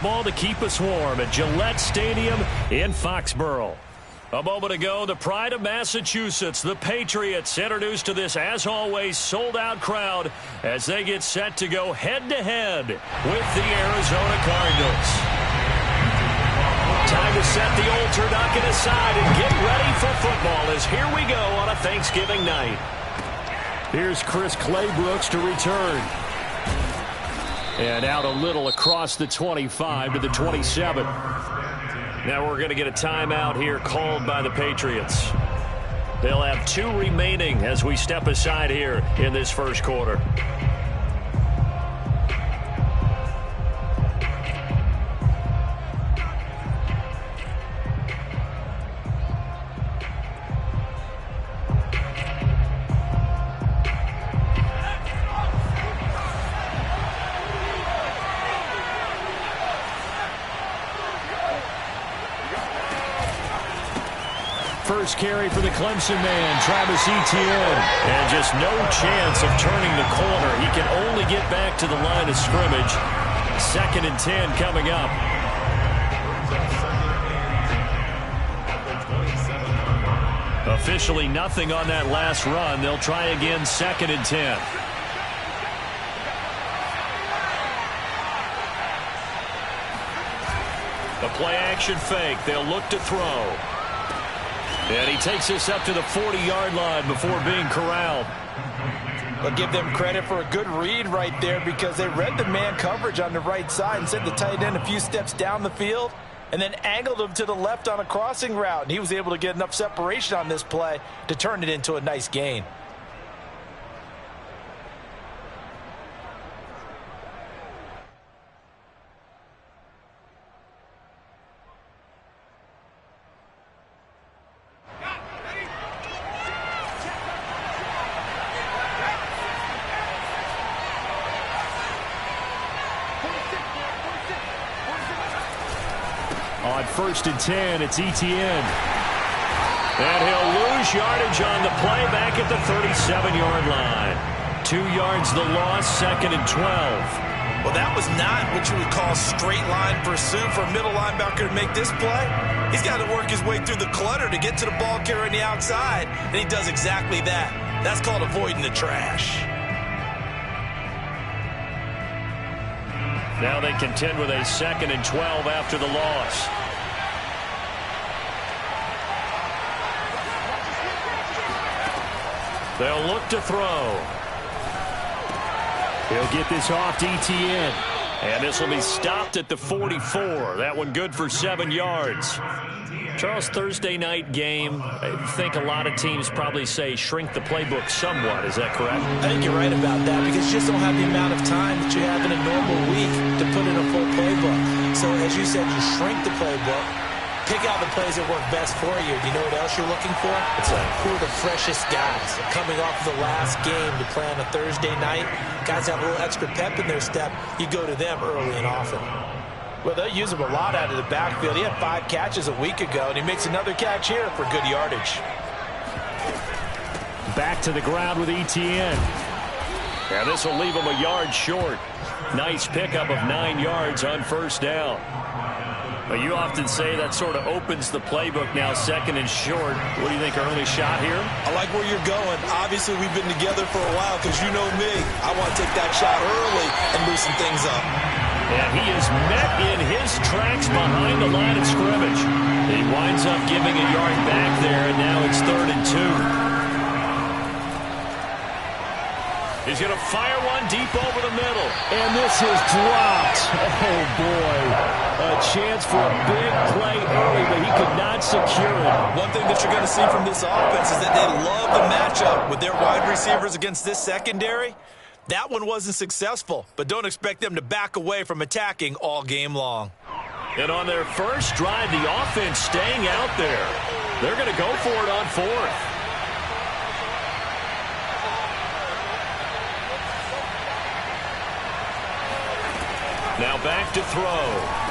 football to keep us warm at Gillette Stadium in Foxborough. A moment ago, the pride of Massachusetts, the Patriots, introduced to this, as always, sold-out crowd as they get set to go head-to-head with the Arizona Cardinals. Time to set the old turducken aside and get ready for football as here we go on a Thanksgiving night. Here's Chris Claybrooks to return. And out a little across the 25 to the 27. Now we're going to get a timeout here called by the Patriots. They'll have 2 remaining as we step aside here in this first quarter. First carry for the Clemson man, Travis Etienne. And just no chance of turning the corner. He can only get back to the line of scrimmage. 2nd and 10 coming up. Officially nothing on that last run. They'll try again 2nd and 10. A play action fake. They'll look to throw. And he takes us up to the 40-yard line before being corralled. I'll give them credit for a good read right there because they read the man coverage on the right side and sent the tight end a few steps down the field and then angled him to the left on a crossing route. And he was able to get enough separation on this play to turn it into a nice gain. On 1st and 10, it's Etienne. And he'll lose yardage on the play back at the 37-yard line. 2 yards the loss, 2nd and 12. Well, that was not what you would call straight line pursuit for a middle linebacker to make this play. He's got to work his way through the clutter to get to the ball carrier on the outside, and he does exactly that. That's called avoiding the trash. Now they contend with a 2nd and 12 after the loss. They'll look to throw. He'll get this off to Etienne. And this will be stopped at the 44. That one good for 7 yards. Charles, Thursday night game, I think a lot of teams probably say shrink the playbook somewhat. Is that correct? I think you're right about that because you just don't have the amount of time that you have in a normal week to put in a full playbook. So as you said, you shrink the playbook, pick out the plays that work best for you. You know what else you're looking for? Who are the freshest guys coming off of the last game to play on a Thursday night? Guys have a little extra pep in their step. You go to them early and often. Well, they'll use him a lot out of the backfield. He had 5 catches a week ago, and he makes another catch here for good yardage. Back to the ground with Etienne. And this will leave him a yard short. Nice pickup of 9 yards on 1st down. But you often say that sort of opens the playbook now, 2nd and short. What do you think, early shot here? I like where you're going. Obviously, we've been together for a while because you know me. I want to take that shot early and loosen things up. And he is met in his tracks behind the line of scrimmage. He winds up giving a yard back there, and now it's 3rd and 2. He's going to fire one deep over the middle. And this is dropped. Oh, boy. A chance for a big play early, but he could not secure it. One thing that you're going to see from this offense is that they love the matchup with their wide receivers against this secondary. That one wasn't successful, but don't expect them to back away from attacking all game long. And on their first drive, the offense staying out there. They're going to go for it on 4th. Now back to throw.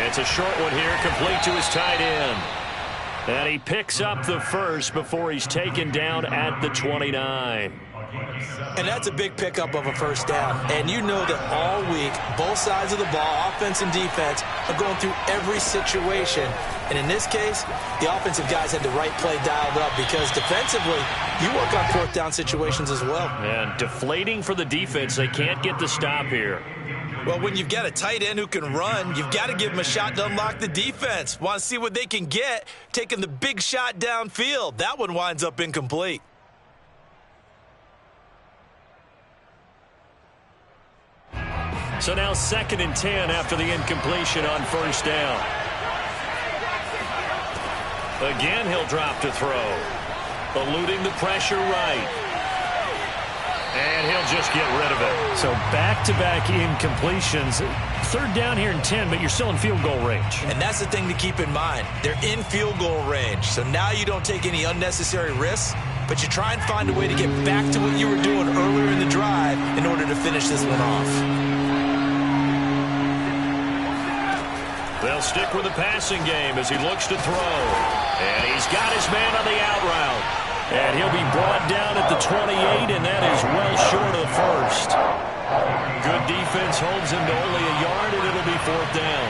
It's a short one here, complete to his tight end. And he picks up the first before he's taken down at the 29. And that's a big pickup of a first down. And you know that all week, both sides of the ball, offense and defense, are going through every situation. And in this case, the offensive guys had the right play dialed up because defensively, you work on fourth down situations as well. And deflating for the defense. They can't get the stop here. Well, when you've got a tight end who can run, you've got to give him a shot to unlock the defense. Want to see what they can get, taking the big shot downfield. That one winds up incomplete. So now 2nd and 10 after the incompletion on first down. Again, he'll drop to throw. Eluding the pressure right. And he'll just get rid of it. So back-to-back incompletions. 3rd down here and 10, but you're still in field goal range. And that's the thing to keep in mind. They're in field goal range. So now you don't take any unnecessary risks, but you try and find a way to get back to what you were doing earlier in the drive in order to finish this one off. They'll stick with the passing game as he looks to throw. And he's got his man on the out route. And he'll be brought down at the 28, and that is well short of the first. Good defense holds him to only a yard, and it'll be 4th down.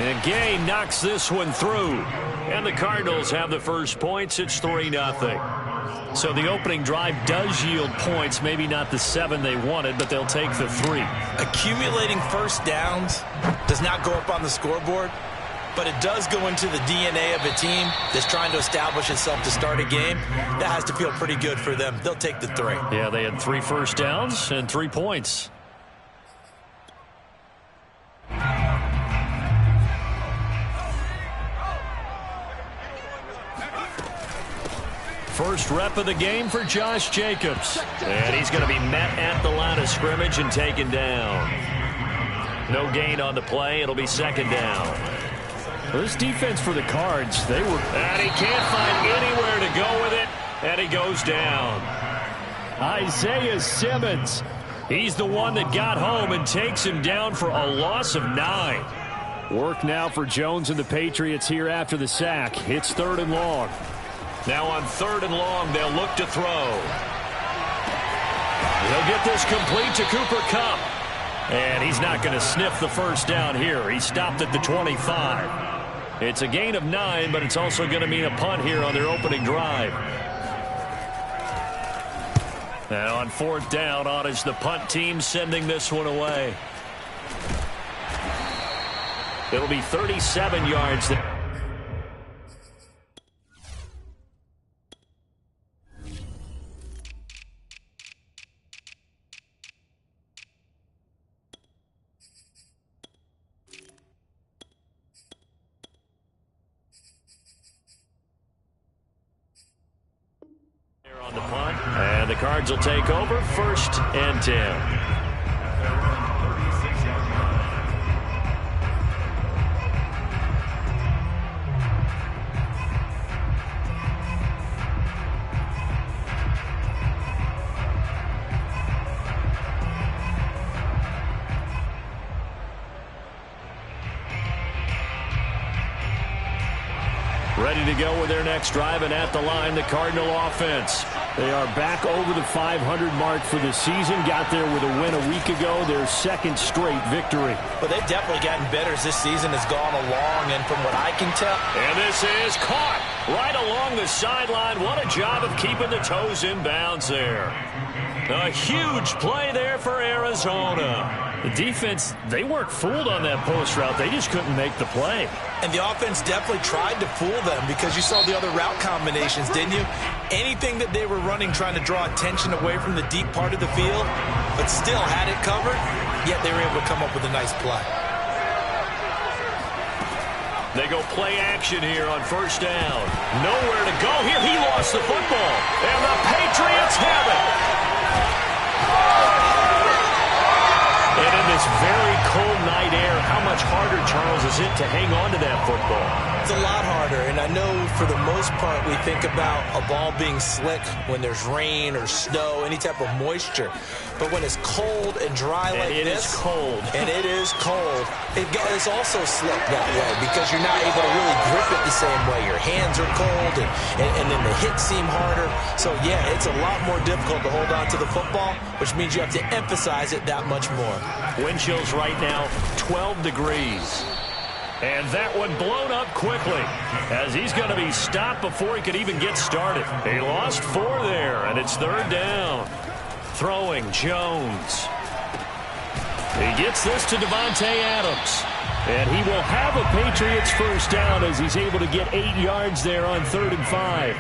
And Gay knocks this one through. And the Cardinals have the first points. It's 3-0. So the opening drive does yield points, maybe not the 7 they wanted, but they'll take the 3. Accumulating first downs does not go up on the scoreboard, but it does go into the DNA of a team that's trying to establish itself to start a game. That has to feel pretty good for them. They'll take the 3. Yeah, they had 3 first downs and 3 points. First rep of the game for Josh Jacobs. And he's going to be met at the line of scrimmage and taken down. No gain on the play. It'll be 2nd down. Well, this defense for the Cards, they were... And he can't find anywhere to go with it. And he goes down. Isaiah Simmons. He's the one that got home and takes him down for a loss of 9. Work now for Jones and the Patriots here after the sack. It's 3rd and long. Now on 3rd and long, they'll look to throw. He'll get this complete to Cooper Kupp. And he's not going to sniff the first down here. He stopped at the 25. It's a gain of 9, but it's also going to mean a punt here on their opening drive. Now on 4th down, on is the punt team sending this one away. It'll be 37 yards. On the punt, and the Cards will take over 1st and 10. Ready to go with their next drive, and at the line, the Cardinal offense. They are back over the 500 mark for the season. Got there with a win a week ago, their 2nd straight victory. But they've definitely gotten better as this season has gone along, and from what I can tell... And this is caught right along the sideline. What a job of keeping the toes in bounds there. A huge play there for Arizona. The defense, they weren't fooled on that post route. They just couldn't make the play. And the offense definitely tried to fool them because you saw the other route combinations, didn't you? Anything that they were running trying to draw attention away from the deep part of the field, but still had it covered, yet they were able to come up with a nice play. They go play action here on 1st down. Nowhere to go here. He lost the football. And the Patriots have it. And in this very cold night air, how much harder, Charles, is it to hang on to that football? It's a lot harder, and I know for the most part, we think about a ball being slick when there's rain or snow, any type of moisture. But when it's cold and dry like this, it is cold. And it is cold, it's also slick that way because you're not able to really grip it the same way. Your hands are cold, and then the hits seem harder. So, yeah, it's a lot more difficult to hold on to the football, which means you have to emphasize it that much more. Wind chills right now, 12 degrees. And that one blown up quickly as he's going to be stopped before he could even get started. He lost 4 there, and it's 3rd down. Throwing Jones. He gets this to Davante Adams. And he will have a Patriots first down as he's able to get 8 yards there on 3rd and 5.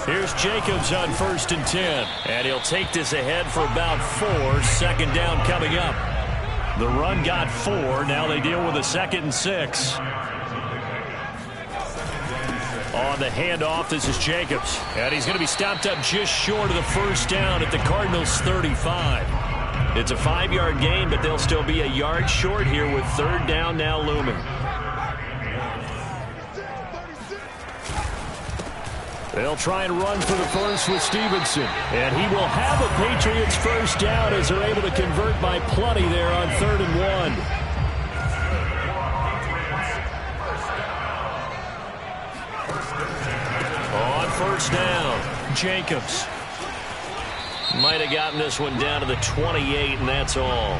Here's Jacobs on 1st and 10. And he'll take this ahead for about 4. 2nd down coming up. The run got 4. Now they deal with a 2nd and 6. On the handoff, this is Jacobs. And he's going to be stopped up just short of the first down at the Cardinals' 35. It's a 5-yard gain, but they'll still be a yard short here with 3rd down now looming. They'll try and run for the first with Stevenson. And he will have a Patriots first down as they're able to convert by plenty there on 3rd and 1. On first down, Jacobs. Might have gotten this one down to the 28, and that's all.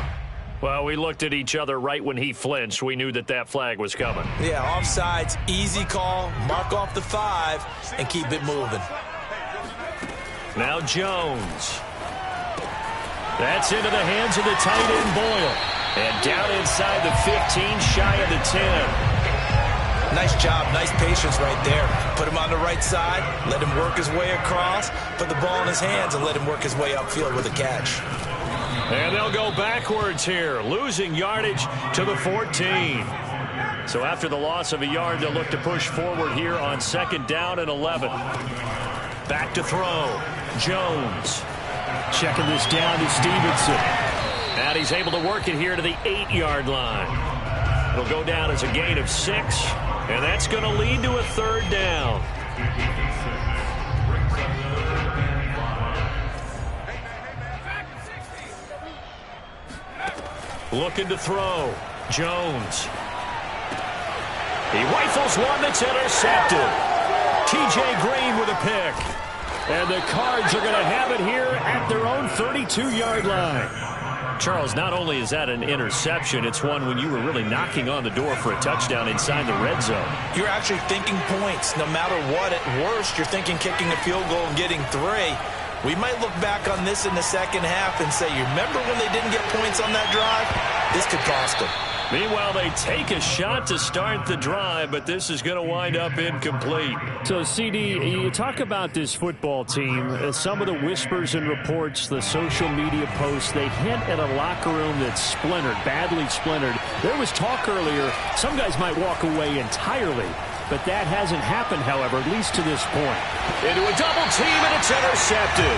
Well, we looked at each other right when he flinched. We knew that that flag was coming. Yeah, offsides, easy call, mark off the 5, and keep it moving. Now Jones. That's into the hands of the tight end, Boyle. And down inside the 15, shy of the 10. Nice job, nice patience right there. Put him on the right side, let him work his way across, put the ball in his hands, and let him work his way upfield with a catch. And they'll go backwards here, losing yardage to the 14. So after the loss of a yard, they'll look to push forward here on 2nd down and 11. Back to throw. Jones. Checking this down to Stevenson. And he's able to work it here to the 8-yard line. It'll go down as a gain of 6, and that's going to lead to a 3rd down. Looking to throw. Jones. He rifles one that's intercepted. T.J. Green with a pick. And the Cards are going to have it here at their own 32-yard line. Charles, not only is that an interception, it's one when you were really knocking on the door for a touchdown inside the red zone. You're actually thinking points. No matter what, at worst, you're thinking kicking a field goal and getting 3. We might look back on this in the second half and say, you remember when they didn't get points on that drive? This could cost them. Meanwhile, they take a shot to start the drive, but this is going to wind up incomplete. So, CD, you talk about this football team, some of the whispers and reports, the social media posts, they hint at a locker room that's splintered, badly splintered. There was talk earlier, some guys might walk away entirely, but that hasn't happened, however, at least to this point. Into a double team, and it's intercepted.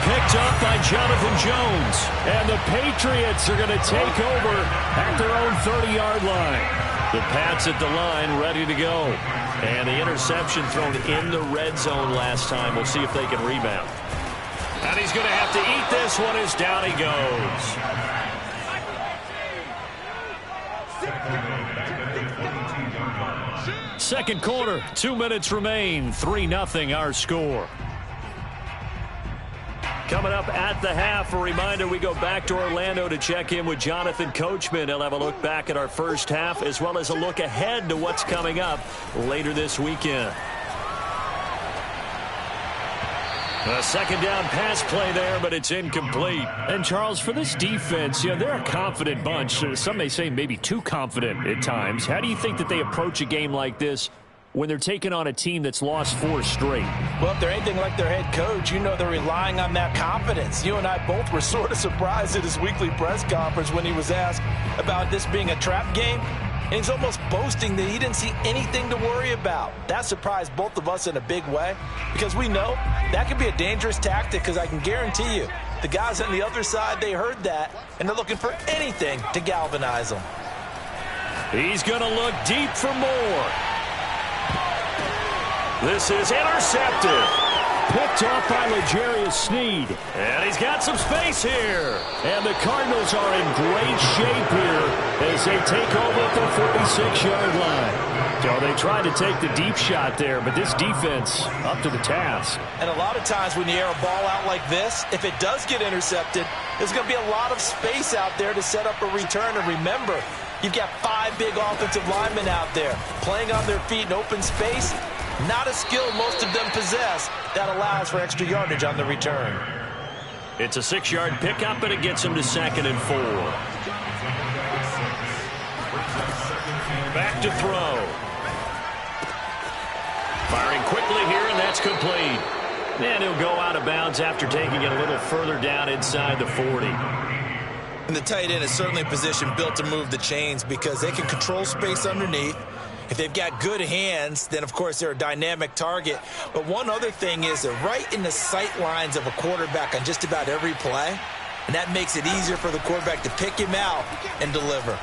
Picked up by Jonathan Jones. And the Patriots are going to take over at their own 30-yard line. The Pats at the line ready to go. And the interception thrown in the red zone last time. We'll see if they can rebound. And he's going to have to eat this one as down he goes. Second quarter, 2 minutes remain. 3-0 our score. Coming up at the half, a reminder, we go back to Orlando to check in with Jonathan Coachman. He'll have a look back at our first half as well as a look ahead to what's coming up later this weekend. A 2nd down pass play there, but it's incomplete. And, Charles, for this defense, they're a confident bunch. Some may say maybe too confident at times. How do you think that they approach a game like this when they're taking on a team that's lost 4 straight? Well, if they're anything like their head coach, they're relying on that confidence. You and I both were sort of surprised at his weekly press conference when he was asked about this being a trap game. And he's almost boasting that he didn't see anything to worry about. That surprised both of us in a big way because we know that could be a dangerous tactic because I can guarantee you the guys on the other side, they heard that, and they're looking for anything to galvanize them. He's going to look deep for more. This is intercepted. Picked off by L'Jarius Sneed. And he's got some space here. And the Cardinals are in great shape here as they take over at the 46-yard line. So they tried to take the deep shot there, but this defense up to the task. And a lot of times when you air a ball out like this, if it does get intercepted, there's going to be a lot of space out there to set up a return. And remember, you've got 5 big offensive linemen out there playing on their feet in open space. Not a skill most of them possess that allows for extra yardage on the return. It's a 6-yard pickup, and it gets them to 2nd and 4. Back to throw. Firing quickly here, and that's complete. And he'll go out of bounds after taking it a little further down inside the 40. And the tight end is certainly a position built to move the chains because they can control space underneath. If they've got good hands, then, of course, they're a dynamic target. But one other thing is they're right in the sight lines of a quarterback on just about every play, and that makes it easier for the quarterback to pick him out and deliver.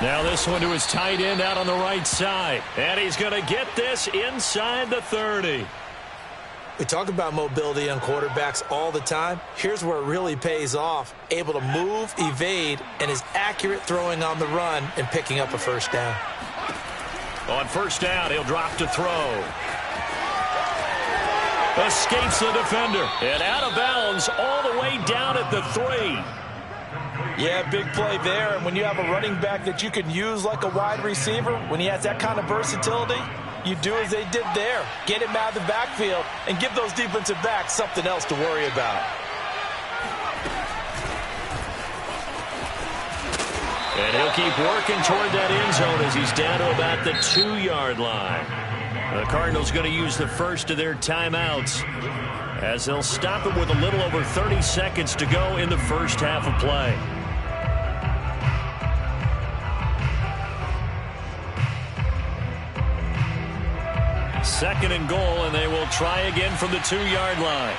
Now this one to his tight end out on the right side. And he's going to get this inside the 30. We talk about mobility on quarterbacks all the time. Here's where it really pays off. Able to move, evade, and is accurate throwing on the run and picking up a first down. On first down, he'll drop to throw. Escapes the defender. And out of bounds all the way down at the 3. Yeah, big play there. And when you have a running back that you can use like a wide receiver, when he has that kind of versatility, you do as they did there. Get him out of the backfield and give those defensive backs something else to worry about. And he'll keep working toward that end zone as he's down to about the 2-yard line. The Cardinals going to use the first of their timeouts as they'll stop him with a little over 30 seconds to go in the first half of play. Second and goal, and they will try again from the 2-yard line.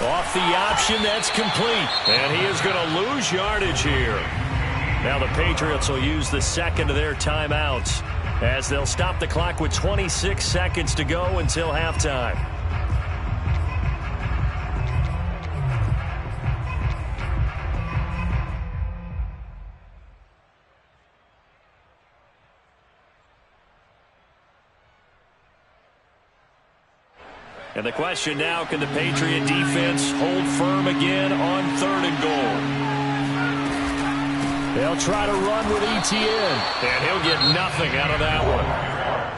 Off the option, that's complete. And he is going to lose yardage here. Now the Patriots will use the second of their timeouts as they'll stop the clock with 26 seconds to go until halftime. And the question now, can the Patriot defense hold firm again on 3rd and goal? They'll try to run with Etienne. And he'll get nothing out of that one.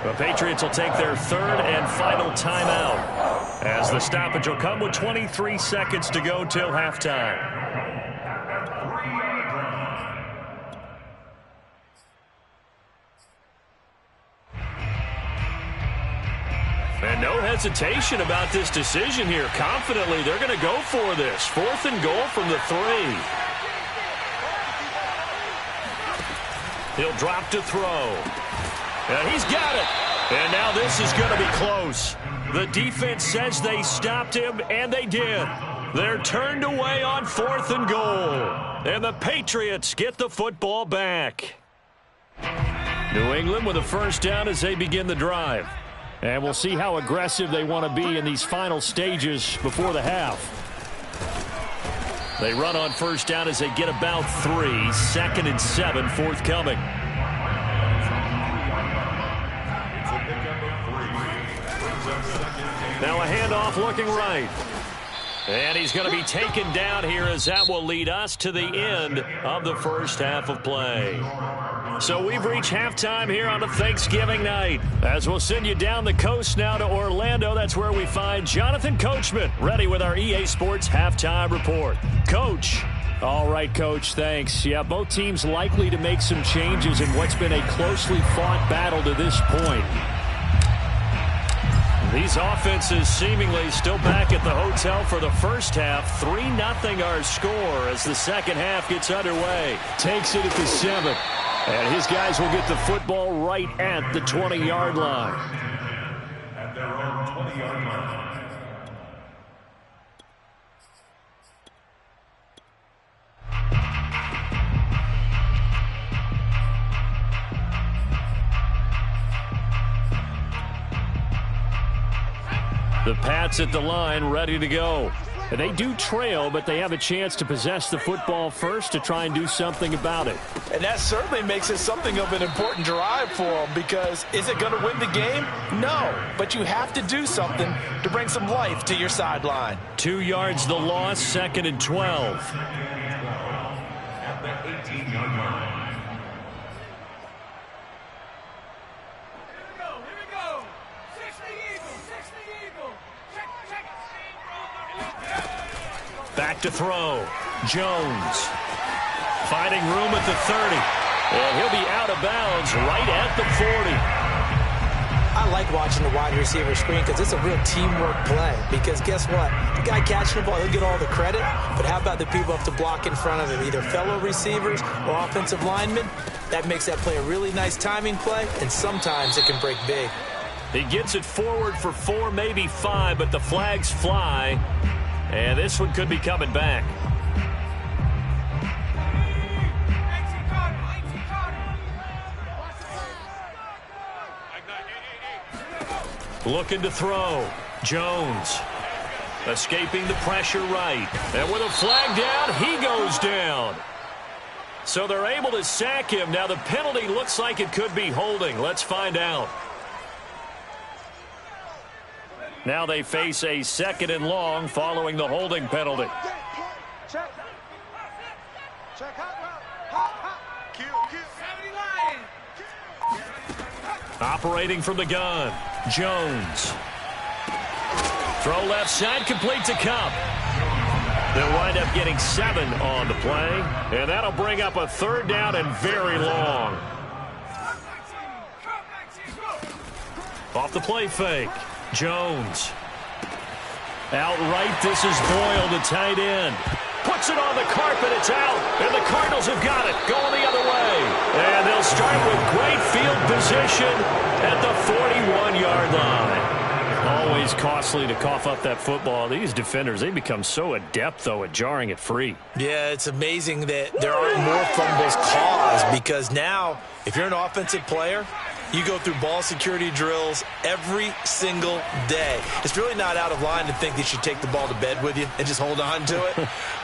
The Patriots will take their 3rd and final timeout as the stoppage will come with 23 seconds to go till halftime. And no hesitation about this decision here. Confidently, they're going to go for this. 4th and goal from the 3. He'll drop to throw. And he's got it. And now this is going to be close. The defense says they stopped him, and they did. They're turned away on 4th and goal. And the Patriots get the football back. New England with a first down as they begin the drive. And we'll see how aggressive they want to be in these final stages before the half. They run on first down as they get about 3. 2nd and 7 forthcoming. Now a handoff looking right. And he's going to be taken down here as that will lead us to the end of the first half of play. So we've reached halftime here on a Thanksgiving night. As we'll send you down the coast now to Orlando, that's where we find Jonathan Coachman ready with our EA Sports Halftime Report. Coach. All right, Coach, thanks. Yeah, both teams likely to make some changes in what's been a closely fought battle to this point. These offenses seemingly still back at the hotel for the first half. 3-0 our score as the second half gets underway. Takes it at the 7. And his guys will get the football right at the 20-yard line. At their own 20-yard line. The Pats at the line, ready to go. They do trail, but they have a chance to possess the football first to try and do something about it. And that certainly makes it something of an important drive for them, because is it going to win the game? No, but you have to do something to bring some life to your sideline. 2 yards the loss, 2nd and 12. At the 18-yard line. Back to throw. Jones. Finding room at the 30. And he'll be out of bounds right at the 40. I like watching the wide receiver screen because it's a real teamwork play. Because guess what? The guy catching the ball, he'll get all the credit. But how about the people up to block in front of him? Either fellow receivers or offensive linemen. That makes that play a really nice timing play. And sometimes it can break big. He gets it forward for 4, maybe 5, but the flags fly. And this one could be coming back. Looking to throw. Jones. Escaping the pressure right. And with a flag down, he goes down. So they're able to sack him. Now the penalty looks like it could be holding. Let's find out. Now they face a 2nd and long following the holding penalty. Check. Operating from the gun. Jones. Throw left side, complete to Kupp. They'll wind up getting 7 on the play. And that'll bring up a 3rd down and very long. Off the play fake. Jones. Outright, this is Boyle, the tight end. Puts it on the carpet, it's out, and the Cardinals have got it, going the other way. And they'll start with great field position at the 41-yard line. Always costly to cough up that football. These defenders, they become so adept, though, at jarring it free. Yeah, it's amazing that there aren't more fumbles caused, because now, if you're an offensive player, you go through ball security drills every single day. It's really not out of line to think that you take the ball to bed with you and just hold on to it.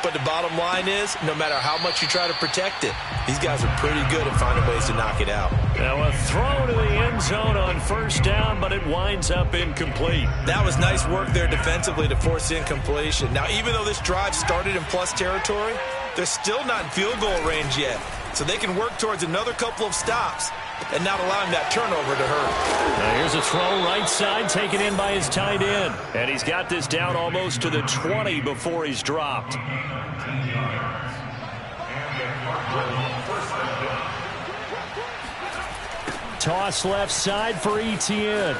But the bottom line is, no matter how much you try to protect it, these guys are pretty good at finding ways to knock it out. Now a throw to the end zone on 1st down, but it winds up incomplete. That was nice work there defensively to force incompletion. Now, even though this drive started in plus territory, they're still not in field goal range yet. So they can work towards another couple of stops and not allowing that turnover to hurt. Now here's a throw right side, taken in by his tight end. And he's got this down almost to the 20 before he's dropped. Toss left side for Etienne.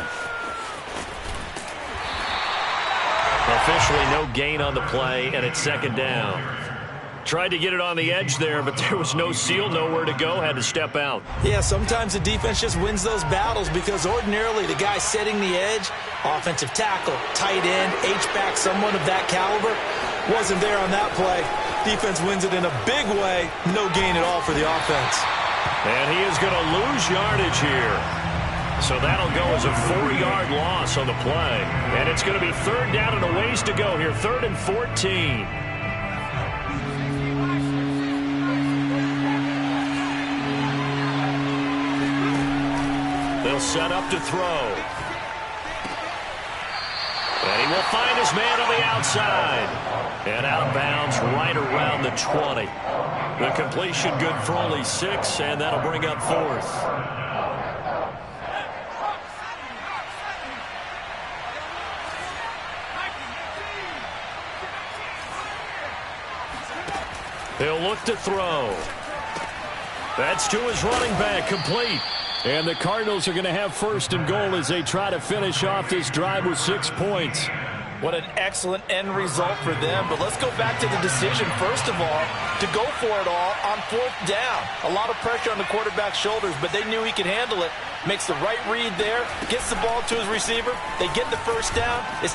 Officially no gain on the play, and it's 2nd down. Tried to get it on the edge there, but there was no seal, nowhere to go, had to step out. Yeah, sometimes the defense just wins those battles because ordinarily the guy setting the edge, offensive tackle, tight end, H-back, someone of that caliber, wasn't there on that play. Defense wins it in a big way, no gain at all for the offense. And he is going to lose yardage here. So that'll go as a 4-yard loss on the play. And it's going to be 3rd down and a ways to go here, 3rd and 14. They'll set up to throw. And he will find his man on the outside. And out of bounds right around the 20. The completion good for only 6, and that'll bring up 4th. He'll look to throw. That's to his running back, complete. And the Cardinals are going to have 1st and goal as they try to finish off this drive with 6 points. What an excellent end result for them. But let's go back to the decision, first of all, to go for it all on 4th down. A lot of pressure on the quarterback's shoulders, but they knew he could handle it. Makes the right read there, gets the ball to his receiver. They get the 1st down. It's